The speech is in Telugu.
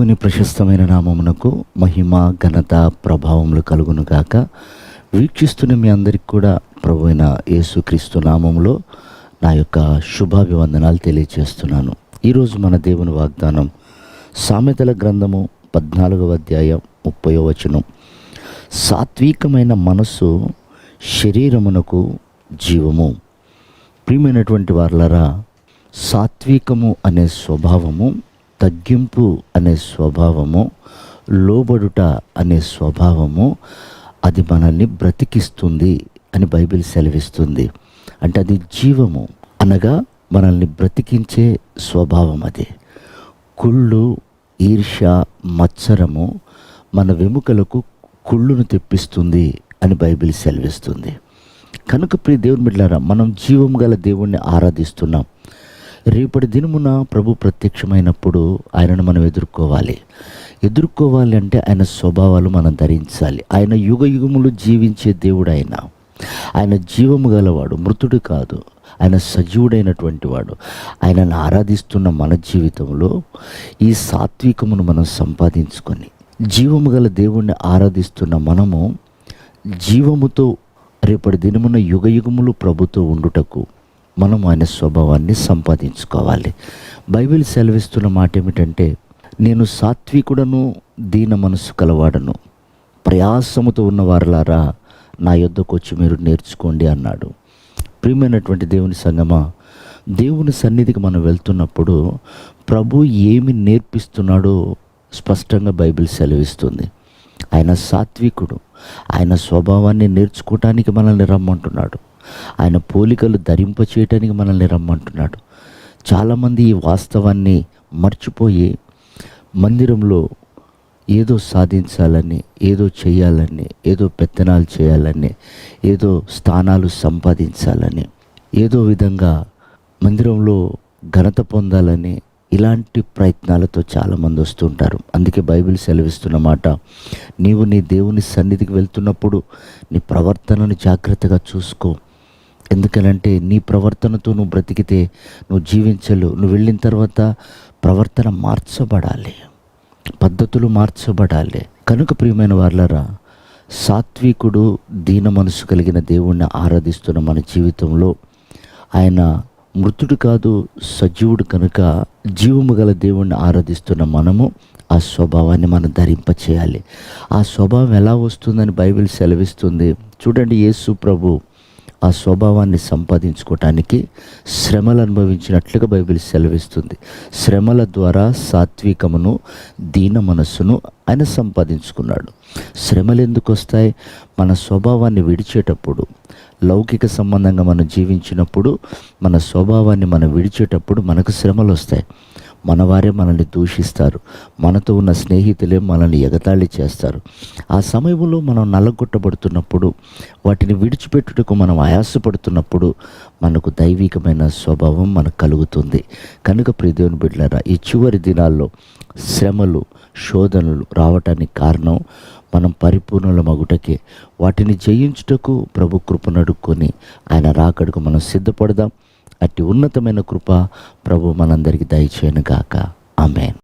దేవుని ప్రశస్తమైన నామమునకు మహిమ ఘనత ప్రభావములు కలుగును గాక. వీక్షిస్తున్న మీ అందరికి కూడా ప్రభు అయిన యేసుక్రీస్తు నామములో నా యొక్క శుభాభివందనాలు తెలియజేస్తున్నాను. ఈరోజు మన దేవుని వాగ్దానం సామెతల గ్రంథము 14వ అధ్యాయం 30వ వచనం. సాత్వికమైన మనస్సు శరీరమునకు జీవము. ప్రియమైనటువంటి వారలారా, సాత్వికము అనే స్వభావము, తగ్గింపు అనే స్వభావము, లోబడుట అనే స్వభావము అది మనల్ని బ్రతికిస్తుంది అని బైబిల్ సెలవిస్తుంది. అంటే అది జీవము అనగా మనల్ని బ్రతికించే స్వభావం. అది కుళ్ళు, ఈర్ష్య, మత్సరము మన వెముకలకు కుళ్ళును తెప్పిస్తుంది అని బైబిల్ సెలవిస్తుంది. కనుక ప్రియ దేవుని బిడ్డలారా, మనం జీవం గల దేవుణ్ణి ఆరాధిస్తున్నాం. రేపటి దినమున ప్రభు ప్రత్యక్షమైనప్పుడు ఆయనను మనం ఎదుర్కోవాలి అంటే ఆయన స్వభావాలు మనం ధరించాలి. ఆయన యుగ యుగములు జీవించే దేవుడు. ఆయన జీవము గలవాడు, మృతుడు కాదు. ఆయన సజీవుడైనటువంటి వాడు. ఆయనను ఆరాధిస్తున్న మన జీవితంలో ఈ సాత్వికమును మనం సంపాదించుకొని జీవము గల దేవుణ్ణి ఆరాధిస్తున్న మనము జీవముతో రేపటి దినమున యుగ యుగములు ప్రభుతో ఉండుటకు మనం ఆయన స్వభావాన్ని సంపాదించుకోవాలి. బైబిల్ సెలవిస్తున్న మాట ఏమిటంటే, నేను సాత్వికుడను, దీన మనసు కలవాడను, ప్రయాసముతో ఉన్న వారలారా నా యొద్దకు వచ్చి మీరు నేర్చుకోండి అన్నాడు. ప్రియమైనటువంటి దేవుని సంగమా, దేవుని సన్నిధికి మనం వెళ్తున్నప్పుడు ప్రభు ఏమి నేర్పిస్తున్నాడో స్పష్టంగా బైబిల్ సెలవిస్తుంది. ఆయన సాత్వికుడు. ఆయన స్వభావాన్ని నేర్చుకోవటానికి మనల్ని రమ్మంటున్నాడు. ఆయన పోలికలు ధరింపచేయటానికి మనల్ని రమ్మంటున్నాడు. చాలామంది ఈ వాస్తవాన్ని మర్చిపోయి మందిరంలో ఏదో సాధించాలని, ఏదో చేయాలని, ఏదో పెత్తనాలు చేయాలని, ఏదో స్థానాలు సంపాదించాలని, ఏదో విధంగా మందిరంలో ఘనత పొందాలని ఇలాంటి ప్రయత్నాలతో చాలామంది వస్తుంటారు. అందుకే బైబిల్ సెలవిస్తున్న మాట, నీవు నీ దేవుని సన్నిధికి వెళ్తున్నప్పుడు నీ ప్రవర్తనను జాగ్రత్తగా చూసుకో. ఎందుకనంటే నీ ప్రవర్తనతో నువ్వు బ్రతికితే నువ్వు జీవించలేవు. నువ్వు వెళ్ళిన తర్వాత ప్రవర్తన మార్చబడాలి, పద్ధతులు మార్చబడాలి. కనుక ప్రియమైన వారలారా, సాత్వికుడు, దీన మనసు కలిగిన దేవుణ్ణి ఆరాధిస్తున్న మన జీవితంలో ఆయన మృతుడు కాదు, సజీవుడు. కనుక జీవము గల దేవుణ్ణి ఆరాధిస్తున్న మనము ఆ స్వభావాన్ని మనం ధరింపచేయాలి. ఆ స్వభావం ఎలా వస్తుందని బైబిల్ సెలవిస్తుంది. చూడండి, యేసు ప్రభు ఆ స్వభావాన్ని సంపాదించుకోవటానికి శ్రమలు అనుభవించినట్లుగా బైబిల్ సెలవిస్తుంది. శ్రమల ద్వారా సాత్వికమును, దీన మనస్సును ఆయన సంపాదించుకున్నాడు. శ్రమలు ఎందుకు వస్తాయి? మన స్వభావాన్ని విడిచేటప్పుడు, లౌకిక సంబంధంగా మనం జీవించినప్పుడు, మన స్వభావాన్ని మనం విడిచేటప్పుడు మనకు శ్రమలు వస్తాయి. మన వారే మనల్ని దూషిస్తారు, మనతో ఉన్న స్నేహితులే మనల్ని ఎగతాళి చేస్తారు. ఆ సమయంలో మనం నల్లగొట్టబడుతున్నప్పుడు, వాటిని విడిచిపెట్టుటకు మనం ఆయాసపడుతున్నప్పుడు మనకు దైవికమైన స్వభావం మనకు కలుగుతుంది. కనుక ప్రియ దేవుని బిడ్డలారా, ఈ చివరి దినాల్లో శ్రమలు, శోధనలు రావటానికి కారణం మనం పరిపూర్ణుల మగుటకే. వాటిని జయించుటకు ప్రభు కృపను అడుక్కొని ఆయన రాకడకు మనం సిద్ధపడదాం. అట్టి ఉన్నతమైన కృప ప్రభు మనందరికీ దయచేయను గాక. ఆమేన్.